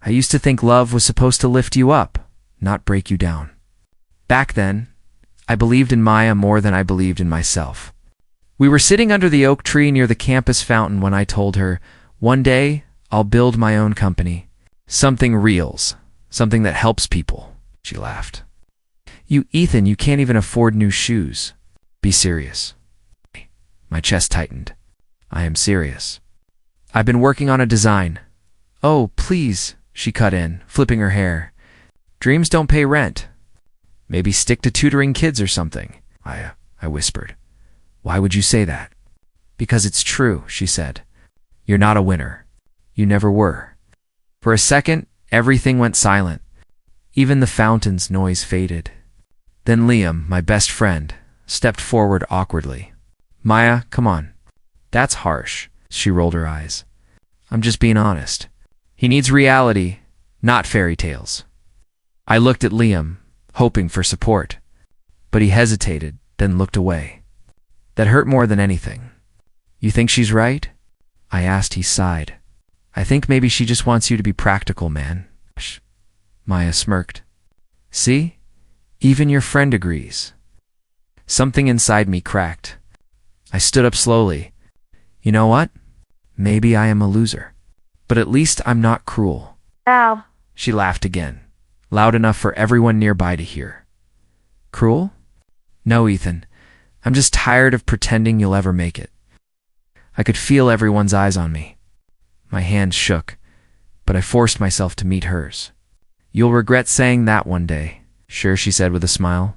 I used to think love was supposed to lift you up, not break you down. Back then, I believed in Maya more than I believed in myself. We were sitting under the oak tree near the campus fountain when I told her, one day, I'll build my own company. Something reals, something that helps people. She laughed. Ethan, you can't even afford new shoes. Be serious. My chest tightened. I am serious. I've been working on a design. Oh, please, she cut in, flipping her hair. Dreams don't pay rent. Maybe stick to tutoring kids or something. I whispered. Why would you say that? Because it's true, she said. You're not a winner. You never were. For a second, everything went silent. Even the fountain's noise faded. Then Liam, my best friend, stepped forward awkwardly. Maya, come on. That's harsh. She rolled her eyes. I'm just being honest. He needs reality, not fairy tales. I looked at Liam, hoping for support. But he hesitated, then looked away. That hurt more than anything. You think she's right? I asked. He sighed. I think maybe she just wants you to be practical, man. Maya smirked. See? Even your friend agrees. Something inside me cracked. I stood up slowly. You know what? Maybe I am a loser. But at least I'm not cruel. Ow. She laughed again, loud enough for everyone nearby to hear. Cruel? No, Ethan. I'm just tired of pretending you'll ever make it. I could feel everyone's eyes on me. My hands shook, but I forced myself to meet hers. You'll regret saying that one day, sure, she said with a smile.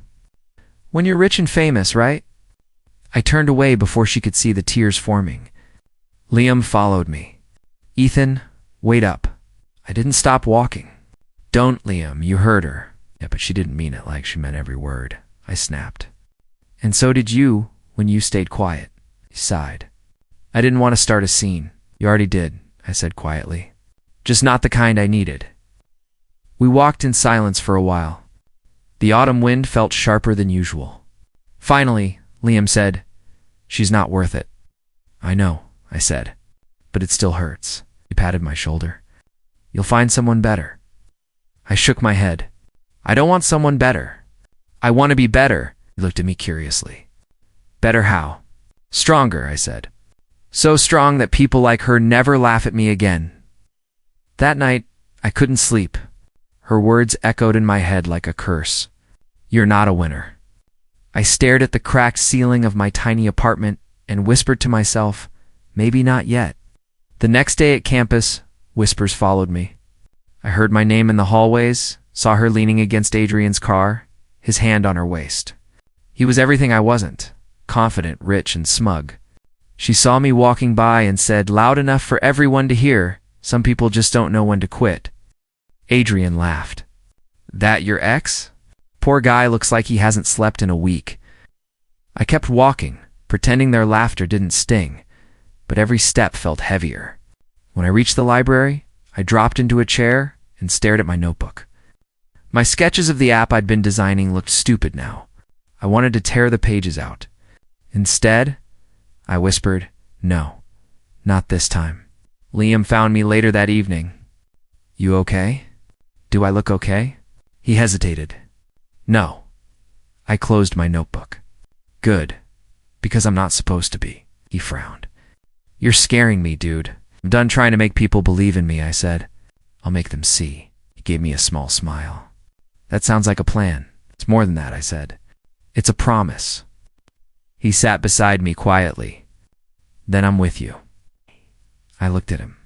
When you're rich and famous, right? I turned away before she could see the tears forming. Liam followed me. Ethan, wait up. I didn't stop walking. Don't, Liam, you heard her. Yeah, but she didn't mean it like she meant every word. I snapped. And so did you when you stayed quiet. He sighed. I didn't want to start a scene. You already did, I said quietly. Just not the kind I needed. We walked in silence for a while. The autumn wind felt sharper than usual. Finally, Liam said, She's not worth it. I know, I said, but it still hurts. He patted my shoulder. You'll find someone better. I shook my head. I don't want someone better. I want to be better. He looked at me curiously. Better how? Stronger, I said. So strong that people like her never laugh at me again. That night, I couldn't sleep. Her words echoed in my head like a curse. You're not a winner. I stared at the cracked ceiling of my tiny apartment and whispered to myself, maybe not yet. The next day at campus, whispers followed me. I heard my name in the hallways, saw her leaning against Adrian's car, his hand on her waist. He was everything I wasn't, confident, rich, and smug. She saw me walking by and said, loud enough for everyone to hear, some people just don't know when to quit. Adrian laughed. That your ex? Poor guy looks like he hasn't slept in a week. I kept walking, pretending their laughter didn't sting, but every step felt heavier. When I reached the library, I dropped into a chair and stared at my notebook. My sketches of the app I'd been designing looked stupid now. I wanted to tear the pages out. Instead, I whispered, no, not this time. Liam found me later that evening. You okay? Do I look okay? He hesitated. No. I closed my notebook. Good, because I'm not supposed to be. He frowned. You're scaring me, dude. I'm done trying to make people believe in me, I said. I'll make them see. He gave me a small smile. That sounds like a plan. It's more than that, I said. It's a promise. He sat beside me quietly. Then I'm with you. I looked at him.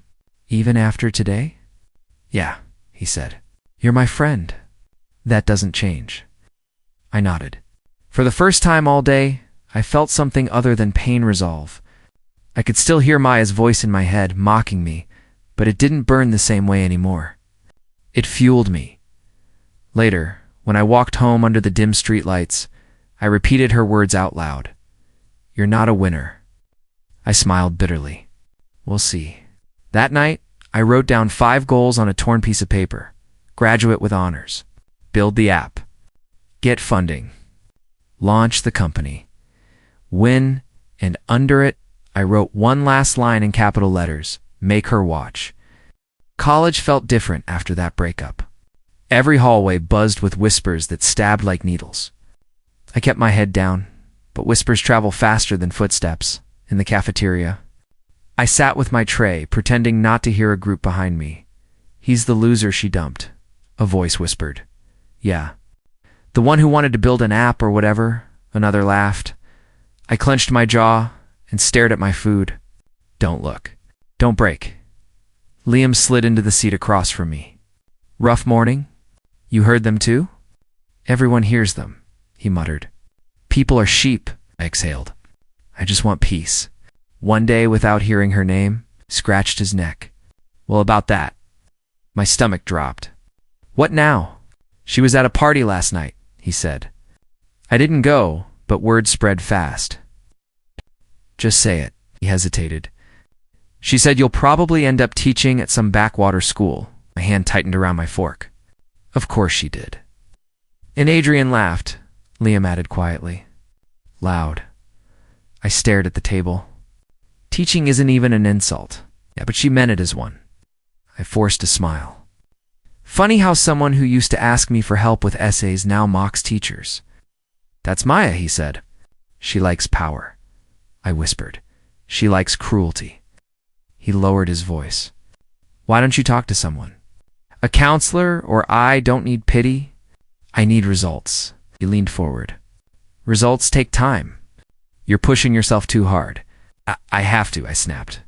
Even after today? Yeah, he said. You're my friend. That doesn't change. I nodded. For the first time all day, I felt something other than pain resolve. I could still hear Maya's voice in my head, mocking me, but it didn't burn the same way anymore. It fueled me. Later, when I walked home under the dim streetlights, I repeated her words out loud. You're not a winner. I smiled bitterly. We'll see. That night, I wrote down 5 goals on a torn piece of paper. Graduate with honors. Build the app. Get funding. Launch the company. Win, and under it, I wrote one last line in capital letters. Make her watch. College felt different after that breakup. Every hallway buzzed with whispers that stabbed like needles. I kept my head down, but whispers travel faster than footsteps. In the cafeteria, I sat with my tray, pretending not to hear a group behind me. "He's the loser she dumped," a voice whispered. "Yeah. The one who wanted to build an app or whatever," another laughed. I clenched my jaw and stared at my food. "Don't look. Don't break." Liam slid into the seat across from me. "Rough morning? You heard them too?" "Everyone hears them," he muttered. "People are sheep," I exhaled. "I just want peace." One day without hearing her name, scratched his neck. "Well, about that." My stomach dropped. "What now?" "She was at a party last night," he said. I didn't go, but word spread fast. "Just say it," he hesitated. "She said you'll probably end up teaching at some backwater school." My hand tightened around my fork. "Of course she did." And Adrian laughed, Liam added quietly. Loud. I stared at the table. Teaching isn't even an insult. Yeah, but she meant it as one. I forced a smile. Funny how someone who used to ask me for help with essays now mocks teachers. "That's Maya," he said. "She likes power." I whispered. "She likes cruelty." He lowered his voice. "Why don't you talk to someone? A counselor or I don't need pity. I need results." He leaned forward. "Results take time. You're pushing yourself too hard." I have to," I snapped.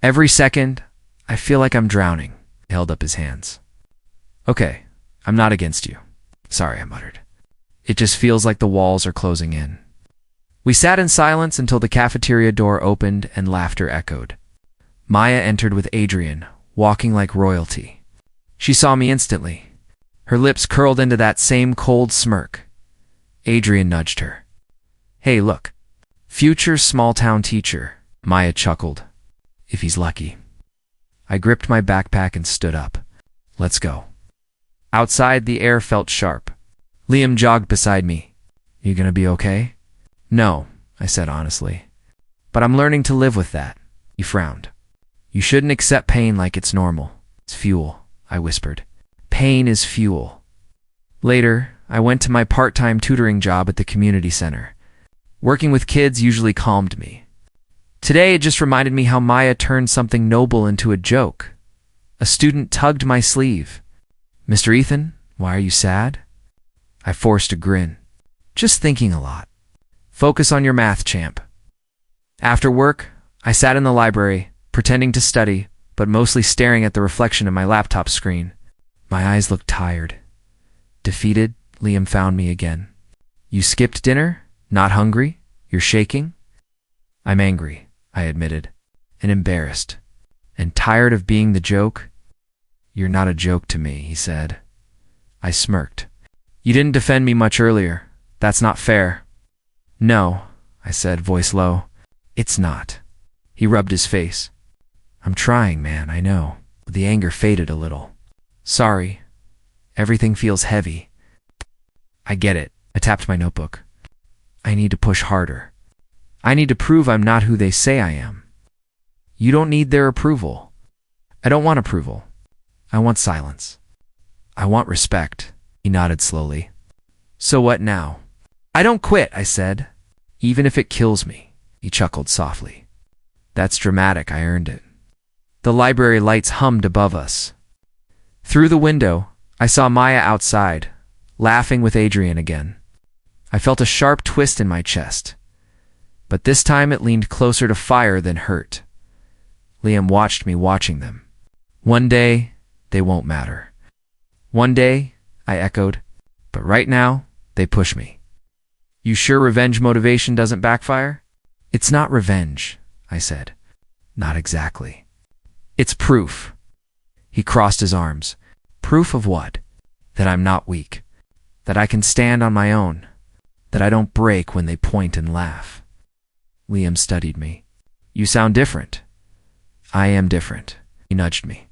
"Every second, I feel like I'm drowning." He held up his hands. "Okay, I'm not against you." "Sorry," I muttered. "It just feels like the walls are closing in." We sat in silence until the cafeteria door opened and laughter echoed. Maya entered with Adrian, walking like royalty. She saw me instantly. Her lips curled into that same cold smirk. Adrian nudged her. "Hey, look. Future small-town teacher," Maya chuckled. "If he's lucky." I gripped my backpack and stood up. "Let's go." Outside, the air felt sharp. Liam jogged beside me. "You gonna be okay?" "No," I said honestly. "But I'm learning to live with that." He frowned. "You shouldn't accept pain like it's normal. It's fuel," I whispered. "Pain is fuel." Later, I went to my part-time tutoring job at the community center. Working with kids usually calmed me. Today, it just reminded me how Maya turned something noble into a joke. A student tugged my sleeve. "Mr. Ethan, why are you sad?" I forced a grin. "Just thinking a lot." "Focus on your math, champ." After work, I sat in the library, pretending to study, but mostly staring at the reflection of my laptop screen. My eyes looked tired. Defeated, Liam found me again. "You skipped dinner? Not hungry? You're shaking?" "I'm angry," I admitted, and embarrassed, and tired of being the joke. "You're not a joke to me," he said. I smirked. "You didn't defend me much earlier. That's not fair." "No," I said, voice low. "It's not." He rubbed his face. "I'm trying, man, I know." The anger faded a little. "Sorry. Everything feels heavy." "I get it." I tapped my notebook. "I need to push harder. I need to prove I'm not who they say I am." "You don't need their approval." "I don't want approval. I want silence. I want respect." He nodded slowly. "So what now?" "I don't quit," I said. "Even if it kills me." He chuckled softly. "That's dramatic. I earned it." The library lights hummed above us. Through the window, I saw Maya outside, laughing with Adrian again. I felt a sharp twist in my chest, but this time it leaned closer to fire than hurt. Liam watched me watching them. "One day, they won't matter." "One day," I echoed, "but right now, they push me." "You sure revenge motivation doesn't backfire?" "It's not revenge," I said. "Not exactly. It's proof." He crossed his arms. "Proof of what?" "That I'm not weak. That I can stand on my own. That I don't break when they point and laugh." Liam studied me. "You sound different." "I am different." He nudged me.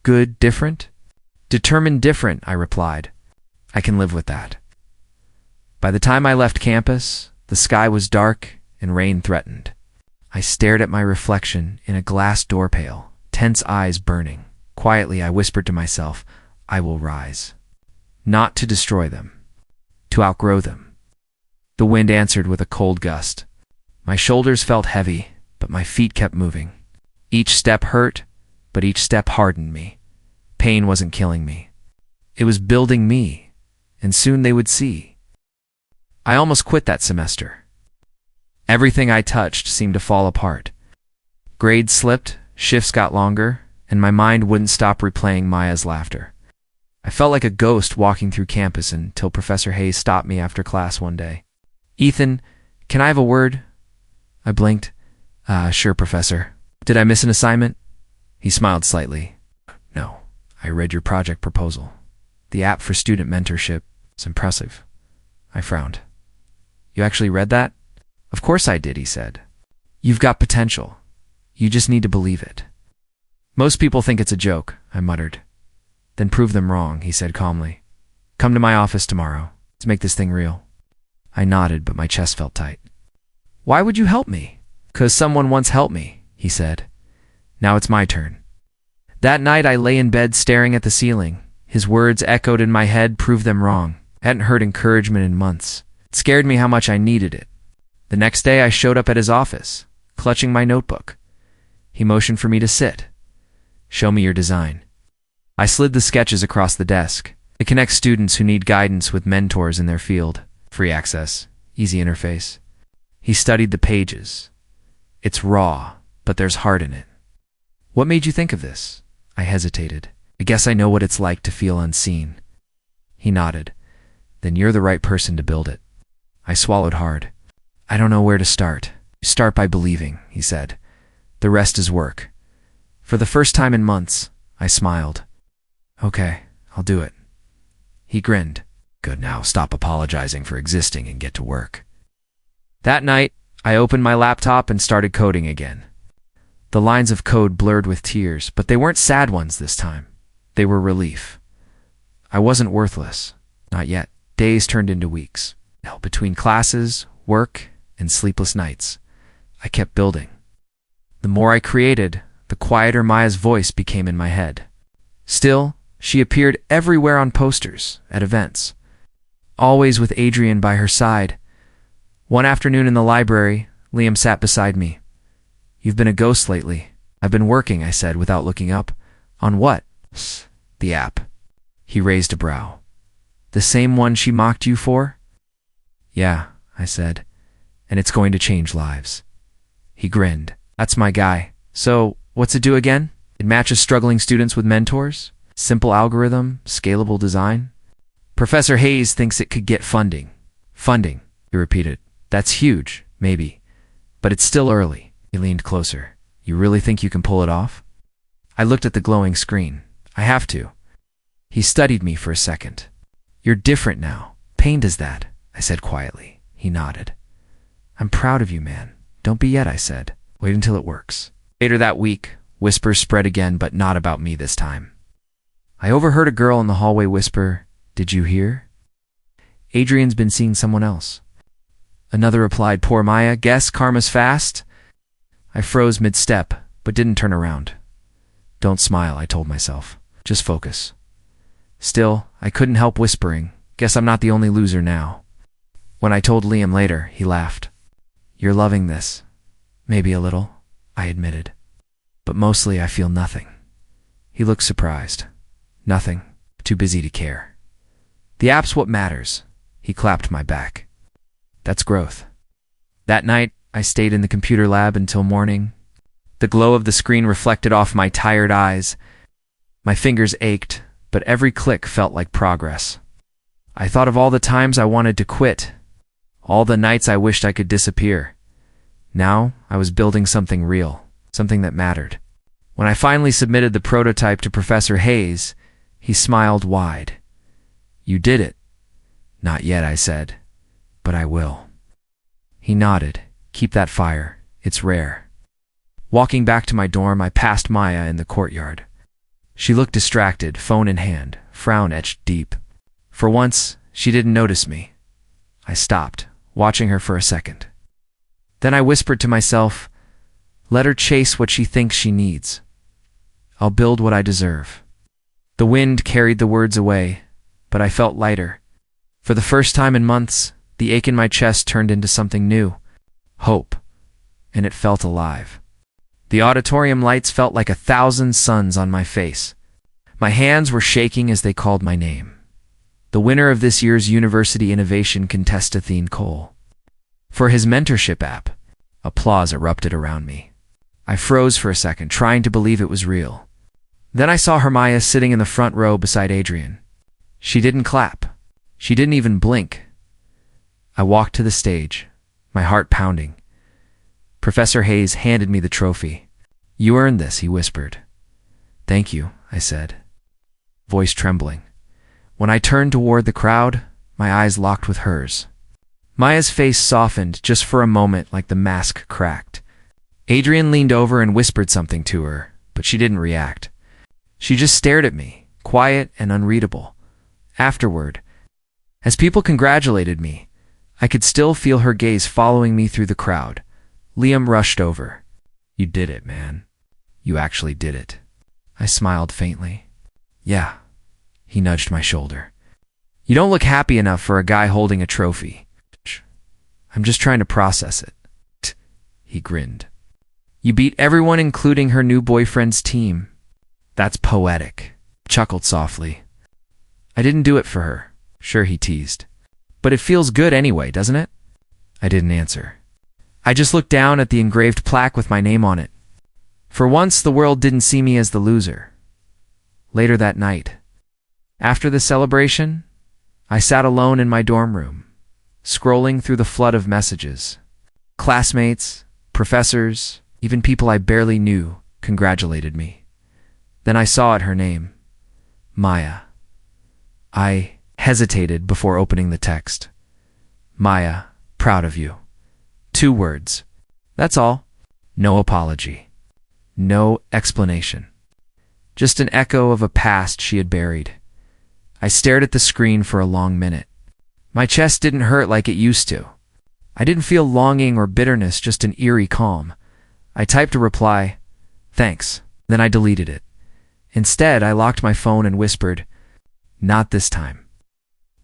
"Good different?" "Determined different," I replied. "I can live with that." By the time I left campus, the sky was dark and rain threatened. I stared at my reflection in a glass door pail, tense eyes burning. Quietly, I whispered to myself, I will rise. Not to destroy them, to outgrow them. The wind answered with a cold gust. My shoulders felt heavy, but my feet kept moving. Each step hurt, but each step hardened me. Pain wasn't killing me. It was building me, and soon they would see. I almost quit that semester. Everything I touched seemed to fall apart. Grades slipped, shifts got longer, and my mind wouldn't stop replaying Maya's laughter. I felt like a ghost walking through campus until Professor Hayes stopped me after class one day. Ethan, can I have a word? I blinked. Sure, Professor. Did I miss an assignment? He smiled slightly. No, I read your project proposal. The app for student mentorship is impressive. I frowned. You actually read that? Of course I did, he said. You've got potential. You just need to believe it. Most people think it's a joke, I muttered. Then prove them wrong, he said calmly. Come to my office tomorrow to make this thing real. I nodded, but my chest felt tight. Why would you help me? 'Cause someone once helped me, he said. Now it's my turn. That night I lay in bed staring at the ceiling. His words echoed in my head, prove them wrong. I hadn't heard encouragement in months. It scared me how much I needed it. The next day I showed up at his office, clutching my notebook. He motioned for me to sit. Show me your design. I slid the sketches across the desk. It connects students who need guidance with mentors in their field. Free access, easy interface. He studied the pages. It's raw, but there's heart in it. What made you think of this? I hesitated. I guess I know what it's like to feel unseen. He nodded. Then you're the right person to build it. I swallowed hard. I don't know where to start. Start by believing, he said. The rest is work. For the first time in months, I smiled. Okay, I'll do it. He grinned. Good, now stop apologizing for existing and get to work. That night, I opened my laptop and started coding again. The lines of code blurred with tears, but they weren't sad ones this time. They were relief. I wasn't worthless. Not yet. Days turned into weeks. Between classes, work, and sleepless nights, I kept building. The more I created, the quieter Maya's voice became in my head. Still, she appeared everywhere on posters, at events. Always with Adrian by her side. One afternoon in the library, Liam sat beside me. You've been a ghost lately. I've been working, I said without looking up. On what? The app. He raised a brow. The same one she mocked you for? Yeah, I said. And it's going to change lives. He grinned. That's my guy. So, what's it do again? It matches struggling students with mentors? Simple algorithm? Scalable design? Professor Hayes thinks it could get funding. Funding, he repeated. That's huge, maybe. But it's still early. He leaned closer. You really think you can pull it off? I looked at the glowing screen. I have to. He studied me for a second. You're different now. Pain does that, I said quietly. He nodded. I'm proud of you, man. Don't be yet, I said. Wait until it works. Later that week, whispers spread again, but not about me this time. I overheard a girl in the hallway whisper, Did you hear? Adrian's been seeing someone else. Another replied, Poor Maya, guess karma's fast? I froze mid-step, but didn't turn around. Don't smile, I told myself. Just focus. Still, I couldn't help whispering, Guess I'm not the only loser now. When I told Liam later, he laughed. You're loving this. Maybe a little, I admitted. But mostly I feel nothing. He looked surprised. Nothing. Too busy to care. The app's what matters. He clapped my back. That's growth. That night, I stayed in the computer lab until morning. The glow of the screen reflected off my tired eyes. My fingers ached, but every click felt like progress. I thought of all the times I wanted to quit, all the nights I wished I could disappear. Now, I was building something real, something that mattered. When I finally submitted the prototype to Professor Hayes, he smiled wide. You did it. Not yet, I said, but I will. He nodded. Keep that fire. It's rare. Walking back to my dorm, I passed Maya in the courtyard. She looked distracted, phone in hand, frown etched deep. For once, she didn't notice me. I stopped, watching her for a second. Then I whispered to myself, let her chase what she thinks she needs. I'll build what I deserve. The wind carried the words away, but I felt lighter. For the first time in months, the ache in my chest turned into something new. Hope. And it felt alive. The auditorium lights felt like 1,000 suns on my face. My hands were shaking as they called my name. The winner of this year's University Innovation Contest, Athene Cole. For his mentorship app, applause erupted around me. I froze for a second, trying to believe it was real. Then I saw Hermione sitting in the front row beside Adrian. She didn't clap. She didn't even blink. I walked to the stage, my heart pounding. Professor Hayes handed me the trophy. "You earned this," he whispered. "Thank you," I said, voice trembling. When I turned toward the crowd, my eyes locked with hers. Maya's face softened just for a moment, like the mask cracked. Adrian leaned over and whispered something to her, but she didn't react. She just stared at me, quiet and unreadable. Afterward, as people congratulated me, I could still feel her gaze following me through the crowd. Liam rushed over. "You did it, man. You actually did it." I smiled faintly. "Yeah." He nudged my shoulder. "You don't look happy enough for a guy holding a trophy." "I'm just trying to process it." He grinned. "You beat everyone, including her new boyfriend's team." "That's poetic." Chuckled softly. "I didn't do it for her." "Sure," he teased. "But it feels good anyway, doesn't it?" I didn't answer. I just looked down at the engraved plaque with my name on it. For once, the world didn't see me as the loser. Later that night, after the celebration, I sat alone in my dorm room, scrolling through the flood of messages. Classmates, professors, even people I barely knew congratulated me. Then I saw it, her name, Maya. I hesitated before opening the text. "Maya, proud of you." 2 words. That's all. No apology. No explanation. Just an echo of a past she had buried. I stared at the screen for a long minute. My chest didn't hurt like it used to. I didn't feel longing or bitterness, just an eerie calm. I typed a reply, "Thanks," then I deleted it. Instead, I locked my phone and whispered, "Not this time."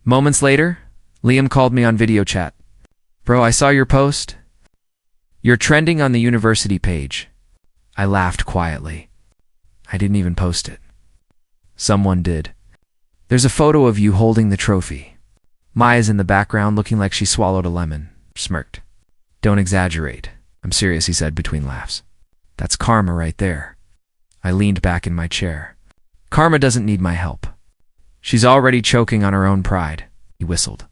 Moments later, Liam called me on video chat. "Bro, I saw your post. You're trending on the university page." I laughed quietly. I didn't even post it. Someone did. "There's a photo of you holding the trophy." Maya's in the background, looking like she swallowed a lemon. Smirked. "Don't exaggerate. I'm serious," he said between laughs. "That's karma right there." I leaned back in my chair. "Karma doesn't need my help. She's already choking on her own pride," he whistled.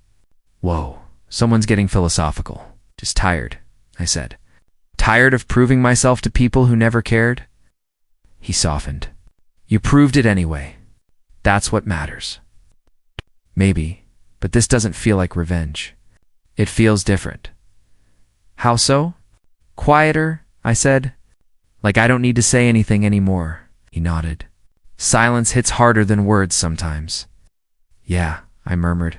"Whoa, someone's getting philosophical." "Just tired," I said. "Tired of proving myself to people who never cared?" He softened. "You proved it anyway. That's what matters." "Maybe, but this doesn't feel like revenge. It feels different." "How so?" "Quieter," I said. "Like I don't need to say anything anymore." He nodded. "Silence hits harder than words sometimes." "Yeah," I murmured.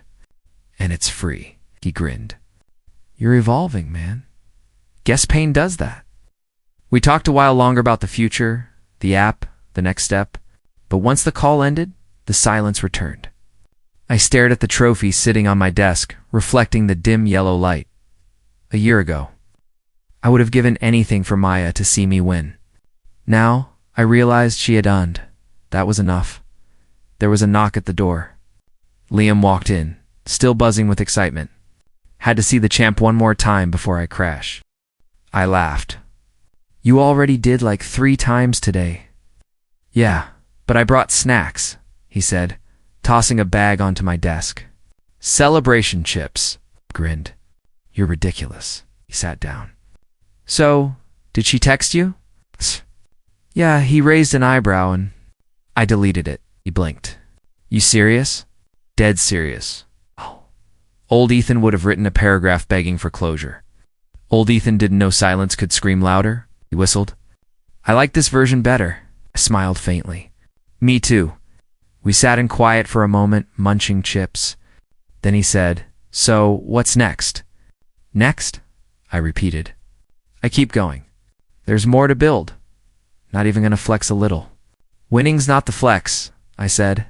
"And it's free." He grinned. "You're evolving, man. Guess pain does that." We talked a while longer about the future, the app, the next step, but once the call ended, the silence returned. I stared at the trophy sitting on my desk, reflecting the dim yellow light. A year ago, I would have given anything for Maya to see me win. Now, I realized she had earned. That was enough. There was a knock at the door. Liam walked in, still buzzing with excitement. Had to see the champ one more time before I crash. I laughed. "You already did like 3 times today." "Yeah, but I brought snacks," he said, tossing a bag onto my desk. "Celebration chips," grinned. "You're ridiculous." He sat down. "So, did she text you?" "Yeah," he raised an eyebrow and I deleted it. He blinked. "You serious?" "Dead serious." Oh. Old Ethan would have written a paragraph begging for closure. Old Ethan didn't know silence could scream louder. He whistled. "I like this version better." I smiled faintly. "Me too." We sat in quiet for a moment, munching chips. Then he said, "So, what's next?" "Next?" I repeated. "I keep going. There's more to build. Not even gonna flex a little." Winning's not the flex, I said.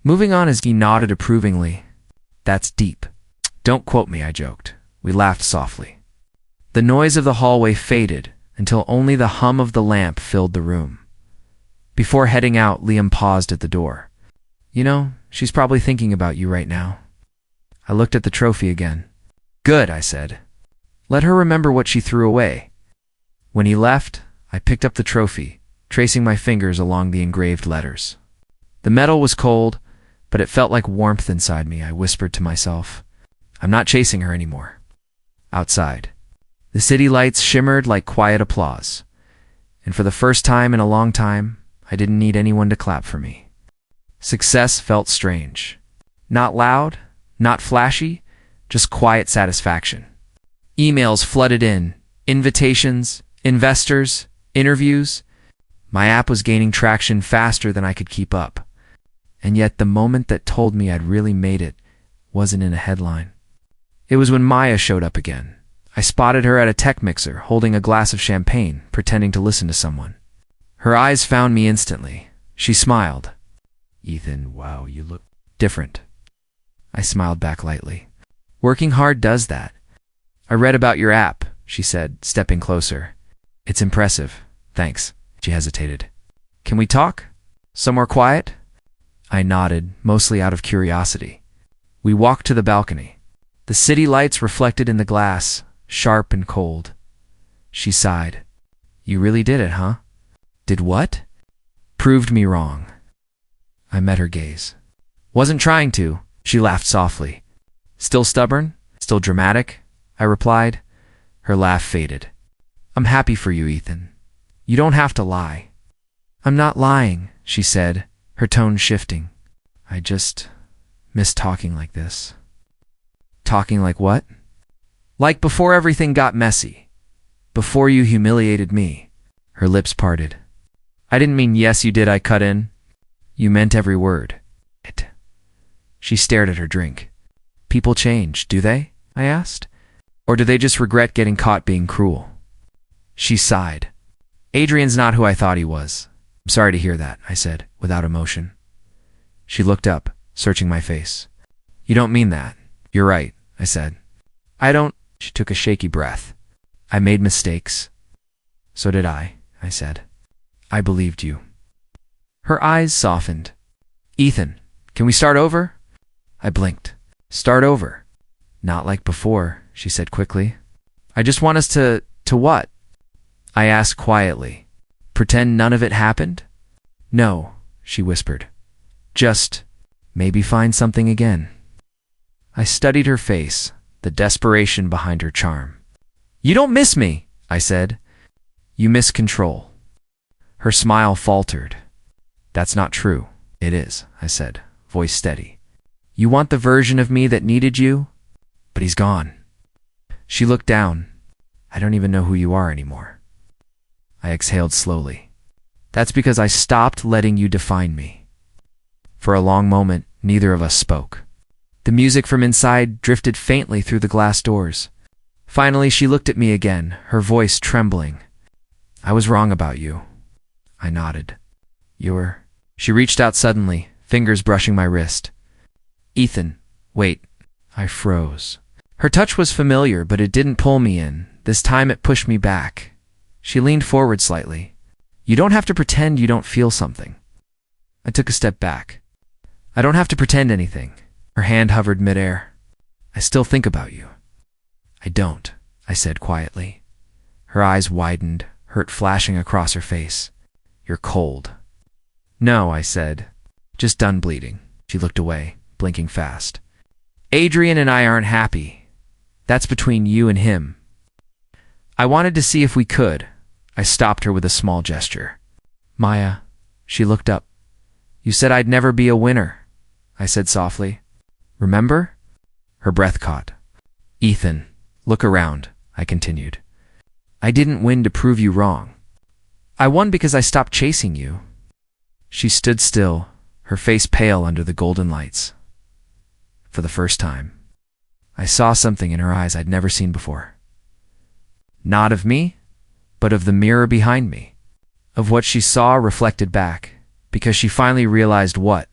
Moving on as he nodded approvingly. That's deep. Don't quote me, I joked. We laughed softly. The noise of the hallway faded until only the hum of the lamp filled the room. Before heading out, Liam paused at the door. You know, she's probably thinking about you right now. I looked at the trophy again. Good, I said. Let her remember what she threw away. When he left, I picked up the trophy, tracing my fingers along the engraved letters. The metal was cold, but it felt like warmth inside me. I whispered to myself, I'm not chasing her anymore. Outside, the city lights shimmered like quiet applause, and for the first time in a long time, I didn't need anyone to clap for me. Success felt strange. Not loud, not flashy, just quiet satisfaction. Emails flooded in, invitations, investors, interviews. My app was gaining traction faster than I could keep up. And yet the moment that told me I'd really made it wasn't in a headline. It was when Maya showed up again. I spotted her at a tech mixer, holding a glass of champagne, pretending to listen to someone. Her eyes found me instantly. She smiled. Ethan, wow, you look different. I smiled back lightly. Working hard does that. I read about your app, she said, stepping closer. It's impressive. Thanks. She hesitated. Can we talk? Somewhere quiet? I nodded, mostly out of curiosity. We walked to the balcony. The city lights reflected in the glass, sharp and cold. She sighed. You really did it, huh? Did what? Proved me wrong. I met her gaze. Wasn't trying to, she laughed softly. Still stubborn? Still dramatic? I replied. Her laugh faded. I'm happy for you, Ethan. You don't have to lie. I'm not lying, she said, her tone shifting. I just miss talking like this. Talking like what? Like before everything got messy. Before you humiliated me. Her lips parted. I didn't mean yes you did, I cut in. You meant every word. It. She stared at her drink. People change, do they? I asked. Or do they just regret getting caught being cruel? She sighed. Adrian's not who I thought he was. I'm sorry to hear that, I said, without emotion. She looked up, searching my face. You don't mean that. You're right, I said. I don't. She took a shaky breath. I made mistakes. So did I said. I believed you. Her eyes softened. Ethan, can we start over? I blinked. Start over. Not like before, she said quickly. I just want us to what? I asked quietly. Pretend none of it happened? No, she whispered. Just maybe find something again. I studied her face, the desperation behind her charm. You don't miss me, I said. You miss control. Her smile faltered. That's not true. It is, I said, voice steady. You want the version of me that needed you? But he's gone. She looked down. I don't even know who you are anymore. I exhaled slowly. That's because I stopped letting you define me. For a long moment, neither of us spoke. The music from inside drifted faintly through the glass doors. Finally, she looked at me again, her voice trembling. I was wrong about you. I nodded. You're... She reached out suddenly, fingers brushing my wrist. Ethan, wait. I froze. Her touch was familiar, but it didn't pull me in. This time it pushed me back. She leaned forward slightly. You don't have to pretend you don't feel something. I took a step back. I don't have to pretend anything. Her hand hovered midair. I still think about you. I don't, I said quietly. Her eyes widened, hurt flashing across her face. You're cold. No, I said. Just done bleeding. She looked away, blinking fast. Adrian and I aren't happy. That's between you and him. I wanted to see if we could. I stopped her with a small gesture. Maya, she looked up. You said I'd never be a winner, I said softly. Remember? Her breath caught. Ethan, look around, I continued. I didn't win to prove you wrong. I won because I stopped chasing you. She stood still, her face pale under the golden lights. For the first time, I saw something in her eyes I'd never seen before. Not of me, but of the mirror behind me, of what she saw reflected back. because she finally realized what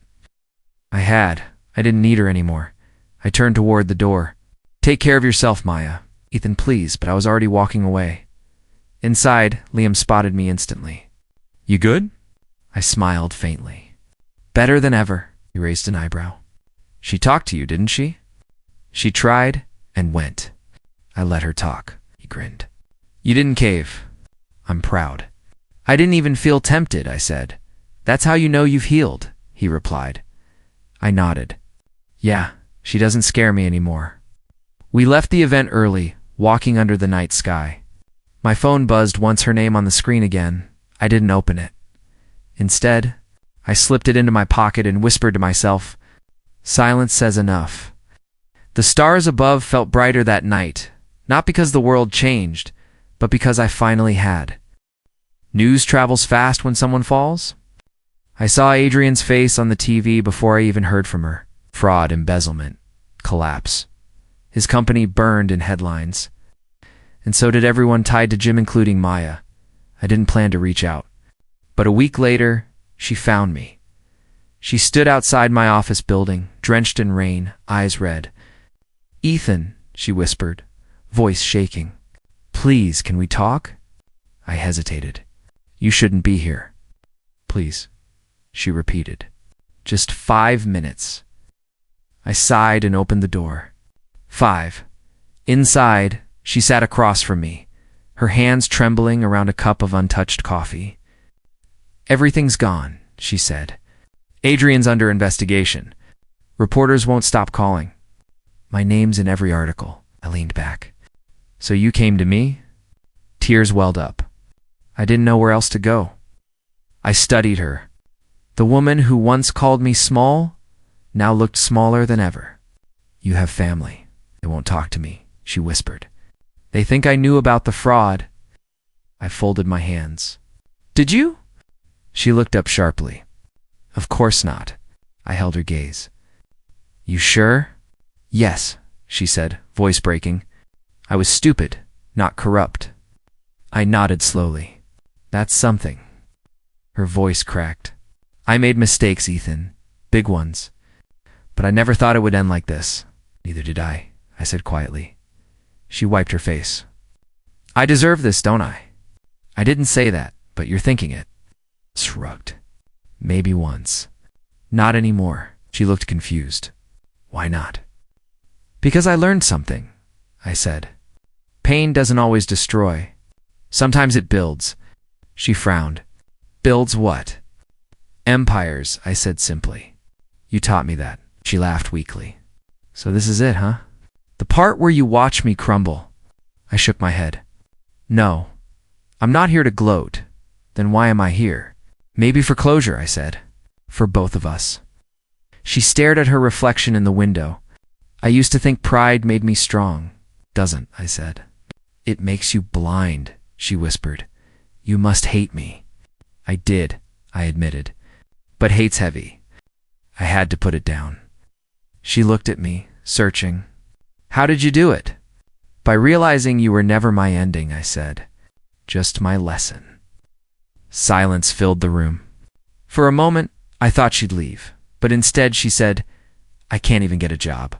I had. I didn't need her anymore. I turned toward the door. Take care of yourself, Maya. Ethan, please, but I was already walking away. Inside, Liam spotted me instantly. You good? I smiled faintly. Better than ever. He raised an eyebrow. She talked to you, didn't she? She tried and went. I let her talk. He grinned. You didn't cave. I'm proud. I didn't even feel tempted, I said. That's how you know you've healed, he replied. I nodded. Yeah, she doesn't scare me anymore. We left the event early, walking under the night sky. My phone buzzed once her name on the screen again. I didn't open it. Instead, I slipped it into my pocket and whispered to myself, silence says enough. The stars above felt brighter that night, not because the world changed, but because I finally had. News travels fast when someone falls. I saw Adrian's face on the TV before I even heard from her. Fraud, embezzlement, collapse. His company burned in headlines. And so did everyone tied to Jim, including Maya. I didn't plan to reach out. But a week later, she found me. She stood outside my office building, drenched in rain, eyes red. Ethan, she whispered, voice shaking. Please, can we talk? I hesitated. You shouldn't be here. Please, she repeated. Just 5 minutes. I sighed and opened the door. 5. Inside, she sat across from me, her hands trembling around a cup of untouched coffee. Everything's gone, she said. Adrian's under investigation. Reporters won't stop calling. My name's in every article. I leaned back. So you came to me? Tears welled up. I didn't know where else to go. I studied her. The woman who once called me small now looked smaller than ever. You have family. They won't talk to me, she whispered. They think I knew about the fraud. I folded my hands. Did you? She looked up sharply. Of course not. I held her gaze. You sure? Yes, she said, voice breaking. I was stupid, not corrupt. I nodded slowly. That's something. Her voice cracked. I made mistakes, Ethan. Big ones. But I never thought it would end like this. Neither did I said quietly. She wiped her face. I deserve this, don't I? I didn't say that, but you're thinking it. Shrugged. Maybe once. Not anymore. She looked confused. Why not? Because I learned something, I said. Pain doesn't always destroy. Sometimes it builds. She frowned. Builds what? Empires, I said simply. You taught me that. She laughed weakly. So this is it, huh? The part where you watch me crumble. I shook my head. No. I'm not here to gloat. Then why am I here? Maybe for closure, I said. For both of us. She stared at her reflection in the window. I used to think pride made me strong. Doesn't, I said. It makes you blind, she whispered. You must hate me. I did, I admitted. But hate's heavy. I had to put it down. She looked at me, searching. How did you do it? By realizing you were never my ending, I said. Just my lesson. Silence filled the room. For a moment, I thought she'd leave, but instead she said, I can't even get a job.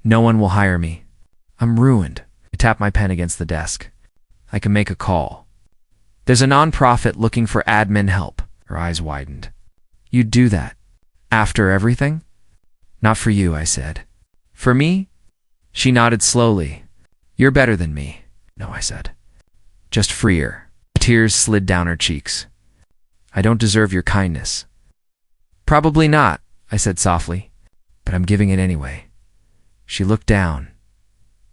No one will hire me. I'm ruined. I tapped my pen against the desk. I can make a call. There's a nonprofit looking for admin help. Her eyes widened. You'd do that? After everything? Not for you, I said. For me? She nodded slowly. You're better than me. No, I said. Just freer. Tears slid down her cheeks. I don't deserve your kindness. Probably not, I said softly, but I'm giving it anyway. She looked down.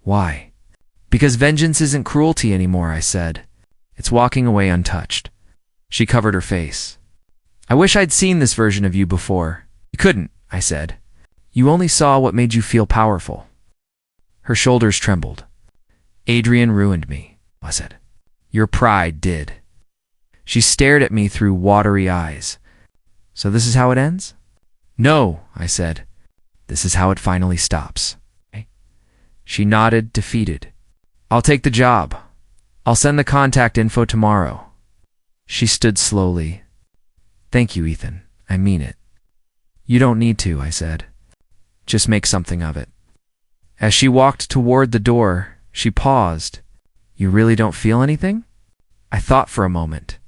Why? Because vengeance isn't cruelty anymore, I said. It's walking away untouched. She covered her face. I wish I'd seen this version of you before. You couldn't, I said. You only saw what made you feel powerful. Her shoulders trembled. Adrian ruined me, I said. Your pride did. She stared at me through watery eyes. So this is how it ends? No, I said. This is how it finally stops. She nodded, defeated. I'll take the job. I'll send the contact info tomorrow. She stood slowly. Thank you, Ethan, I mean it. You don't need to, I said. Just make something of it. As she walked toward the door, she paused. You really don't feel anything? I thought for a moment.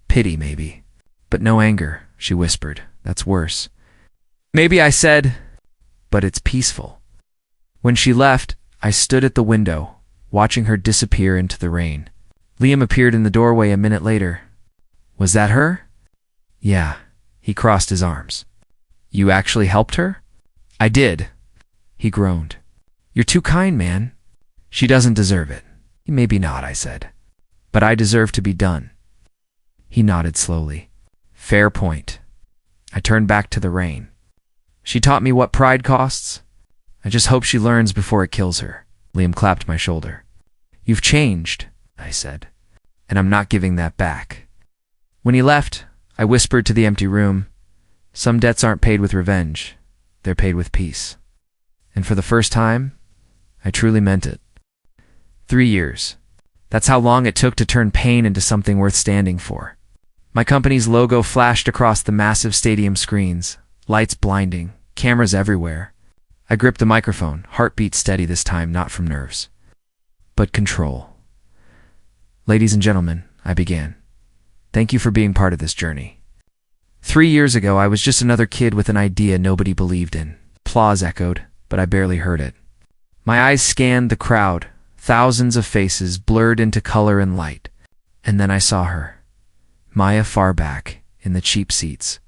Pity, maybe. But no anger, she whispered. That's worse. Maybe, I said, but it's peaceful. When she left, I stood at the window, watching her disappear into the rain. Liam appeared in the doorway a minute later. Was that her? Yeah. He crossed his arms. You actually helped her? I did. He groaned. You're too kind, man. She doesn't deserve it. Maybe not, I said. But I deserve to be done. He nodded slowly. Fair point. I turned back to the rain. She taught me what pride costs. I just hope she learns before it kills her. Liam clapped my shoulder. You've changed, I said, and I'm not giving that back. When he left, I whispered to the empty room, some debts aren't paid with revenge, they're paid with peace. And for the first time, I truly meant it. 3 years. That's how long it took to turn pain into something worth standing for. My company's logo flashed across the massive stadium screens, lights blinding, cameras everywhere. I gripped the microphone, heartbeat steady this time, not from nerves, but control. Ladies and gentlemen, I began. Thank you for being part of this journey. 3 years ago, I was just another kid with an idea nobody believed in. Applause echoed, but I barely heard it. My eyes scanned the crowd, thousands of faces blurred into color and light. And then I saw her. Maya far back, in the cheap seats.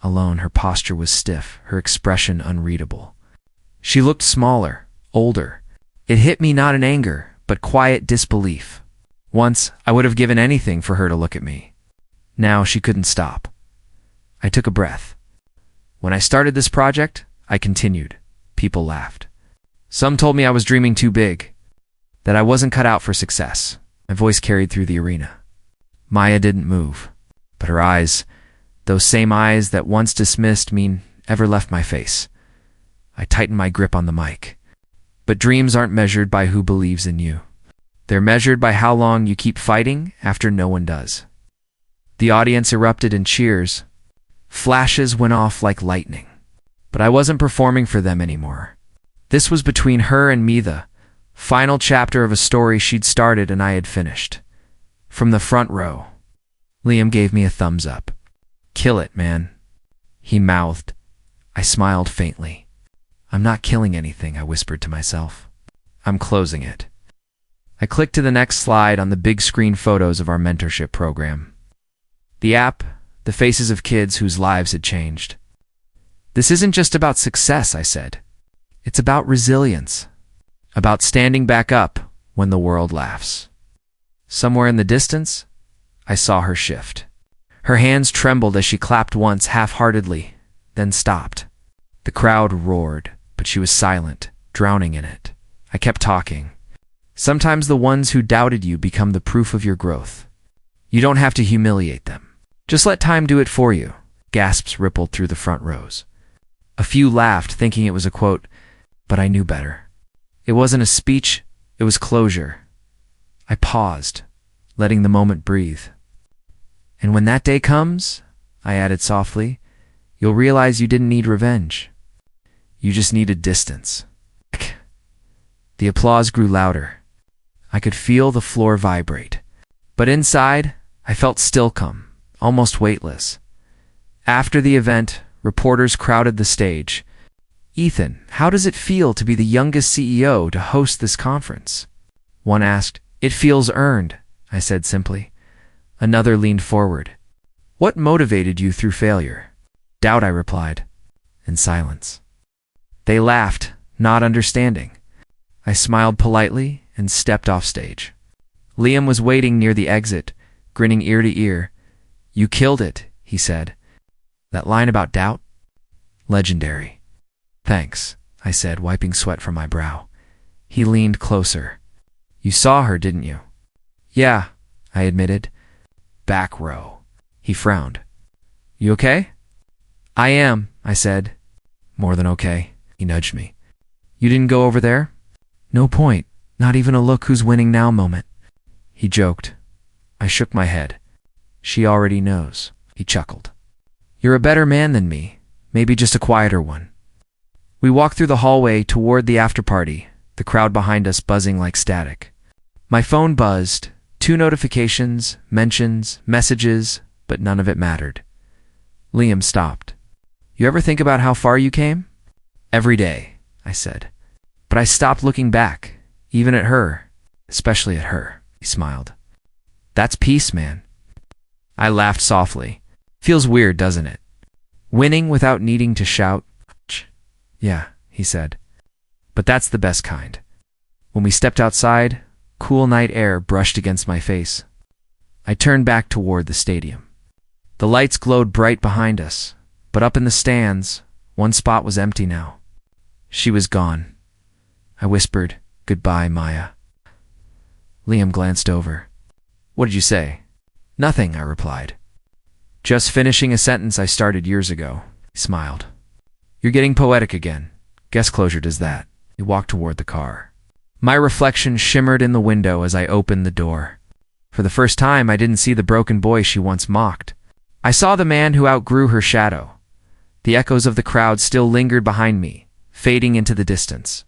Alone, her posture was stiff, her expression unreadable. She looked smaller, older. It hit me not in anger, but quiet disbelief. Once, I would have given anything for her to look at me. Now she couldn't stop. I took a breath. When I started this project, I continued. People laughed. Some told me I was dreaming too big, that I wasn't cut out for success. My voice carried through the arena. Maya didn't move, but her eyes, those same eyes that once dismissed me, never left my face. I tightened my grip on the mic. But dreams aren't measured by who believes in you. They're measured by how long you keep fighting after no one does. The audience erupted in cheers. Flashes went off like lightning. But I wasn't performing for them anymore. This was between her and me, the final chapter of a story she'd started and I had finished. From the front row, Liam gave me a thumbs up. Kill it, man, he mouthed. I smiled faintly. I'm not killing anything, I whispered to myself. I'm closing it. I clicked to the next slide on the big screen photos of our mentorship program. The app, the faces of kids whose lives had changed. This isn't just about success, I said. It's about resilience. About standing back up when the world laughs. Somewhere in the distance, I saw her shift. Her hands trembled as she clapped once half-heartedly, then stopped. The crowd roared, but she was silent, drowning in it. I kept talking. Sometimes the ones who doubted you become the proof of your growth. You don't have to humiliate them. Just let time do it for you. Gasps rippled through the front rows. A few laughed, thinking it was a quote, but I knew better. It wasn't a speech, it was closure. I paused, letting the moment breathe. And when that day comes, I added softly, you'll realize you didn't need revenge. You just needed distance. The applause grew louder. I could feel the floor vibrate. But inside, I felt still come, almost weightless. After the event, reporters crowded the stage. Ethan, how does it feel to be the youngest CEO to host this conference? One asked. It feels earned, I said simply. Another leaned forward. What motivated you through failure? Doubt, I replied. In silence. They laughed, not understanding. I smiled politely and stepped off stage. Liam was waiting near the exit, grinning ear to ear. You killed it, he said. That line about doubt? Legendary. Thanks, I said, wiping sweat from my brow. He leaned closer. You saw her, didn't you? Yeah, I admitted. Back row. He frowned. You okay? I am, I said. More than okay. He nudged me. You didn't go over there? No point. Not even a look who's winning now moment. He joked. I shook my head. She already knows. He chuckled. You're a better man than me, maybe just a quieter one. We walked through the hallway toward the after-party, the crowd behind us buzzing like static. My phone buzzed, 2 notifications, mentions, messages, but none of it mattered. Liam stopped. You ever think about how far you came? Every day, I said. But I stopped looking back, even at her, especially at her. He smiled. That's peace, man. I laughed softly. Feels weird, doesn't it? Winning without needing to shout. Yeah, he said. But that's the best kind. When we stepped outside, cool night air brushed against my face. I turned back toward the stadium. The lights glowed bright behind us, but up in the stands, one spot was empty now. She was gone. I whispered, "Goodbye, Maya." Liam glanced over. "What did you say?" "Nothing," I replied. "Just finishing a sentence I started years ago." He smiled. "You're getting poetic again. Guess closure does that." He walked toward the car. My reflection shimmered in the window as I opened the door. For the first time, I didn't see the broken boy she once mocked. I saw the man who outgrew her shadow. The echoes of the crowd still lingered behind me, fading into the distance.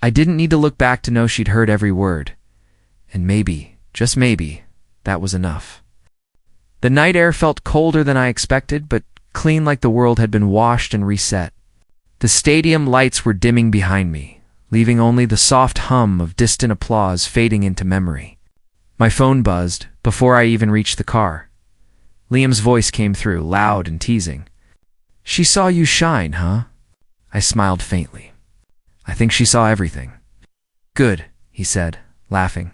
I didn't need to look back to know she'd heard every word. And maybe, just maybe, that was enough. The night air felt colder than I expected, but clean like the world had been washed and reset. The stadium lights were dimming behind me, leaving only the soft hum of distant applause fading into memory. My phone buzzed before I even reached the car. Liam's voice came through, loud and teasing. "She saw you shine, huh?" I smiled faintly. "I think she saw everything." "Good," he said, laughing.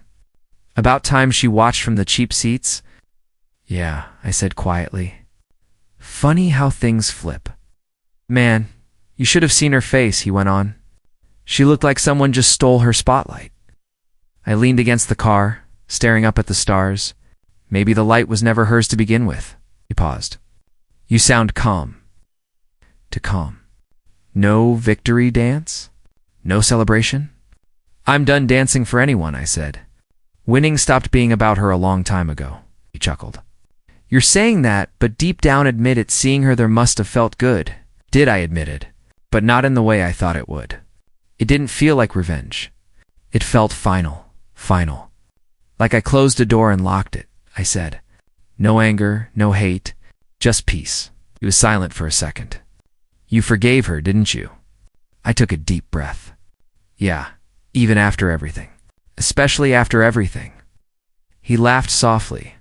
"About time she watched from the cheap seats?" "Yeah," I said quietly. "Funny how things flip." "Man, you should have seen her face," he went on. "She looked like someone just stole her spotlight." I leaned against the car, staring up at the stars. Maybe the light was never hers to begin with. He paused. "You sound calm." "To calm. No victory dance? No celebration?" "I'm done dancing for anyone," I said. "Winning stopped being about her a long time ago." He chuckled. "You're saying that, but deep down admit it, seeing her there must have felt good." "Did," I admitted, but not in the way I thought it would. It didn't feel like revenge. It felt final. Like I closed a door and locked it, I said. "No anger, no hate, just peace." He was silent for a second. "You forgave her, didn't you?" I took a deep breath. "Yeah, even after everything. Especially after everything." He laughed softly.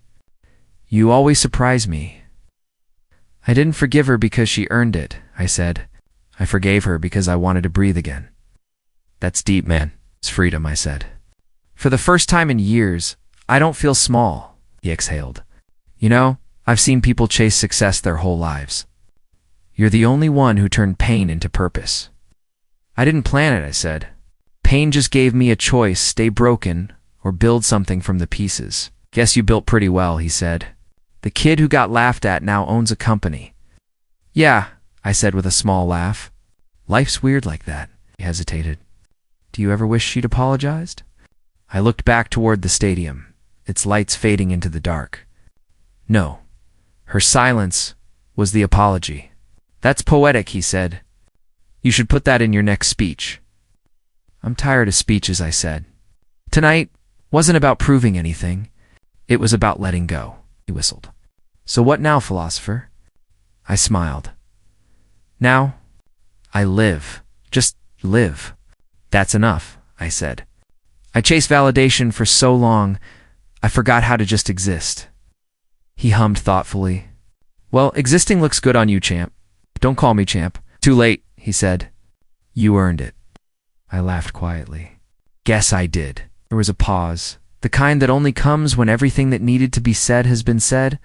"You always surprise me." "I didn't forgive her because she earned it," I said. "I forgave her because I wanted to breathe again." "That's deep, man. It's freedom," I said. "For the first time in years, I don't feel small," he exhaled. "You know, I've seen people chase success their whole lives. You're the only one who turned pain into purpose." "I didn't plan it," I said. "Pain just gave me a choice, stay broken or build something from the pieces." "Guess you built pretty well," he said. "The kid who got laughed at now owns a company." "Yeah," I said with a small laugh. "Life's weird like that," he hesitated. "Do you ever wish she'd apologized?" I looked back toward the stadium, its lights fading into the dark. No. Her silence was the apology. "That's poetic," he said. "You should put that in your next speech." "I'm tired of speeches," I said. "Tonight wasn't about proving anything. It was about letting go." He whistled. "So what now, philosopher?" I smiled. "Now, I live. Just live." "That's enough," I said. "I chased validation for so long, I forgot how to just exist." He hummed thoughtfully. "Well, existing looks good on you, champ." "Don't call me champ." "Too late," he said. "You earned it." I laughed quietly. "Guess I did." There was a pause, the kind that only comes when everything that needed to be said has been said.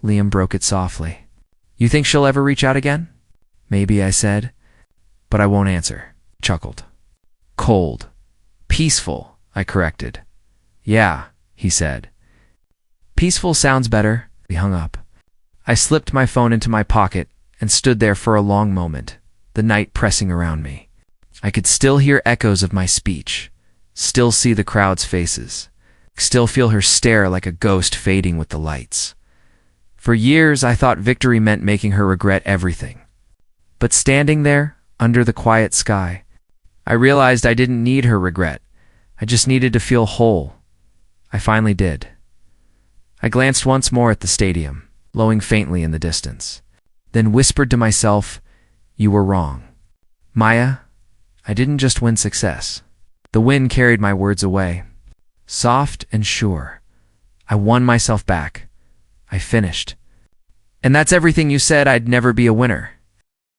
Liam broke it softly. "You think she'll ever reach out again?" "Maybe," I said. "But I won't answer." He chuckled. "Cold. Peaceful," I corrected. "Yeah," he said. "Peaceful sounds better." We hung up. I slipped my phone into my pocket and stood there for a long moment, the night pressing around me. I could still hear echoes of my speech, still see the crowd's faces, still feel her stare like a ghost fading with the lights. For years, I thought victory meant making her regret everything. But standing there, under the quiet sky, I realized I didn't need her regret. I just needed to feel whole. I finally did. I glanced once more at the stadium, lowing faintly in the distance, then whispered to myself, "You were wrong. Maya, I didn't just win success." The wind carried my words away. Soft and sure, I won myself back. I finished. "And that's everything you said I'd never be a winner."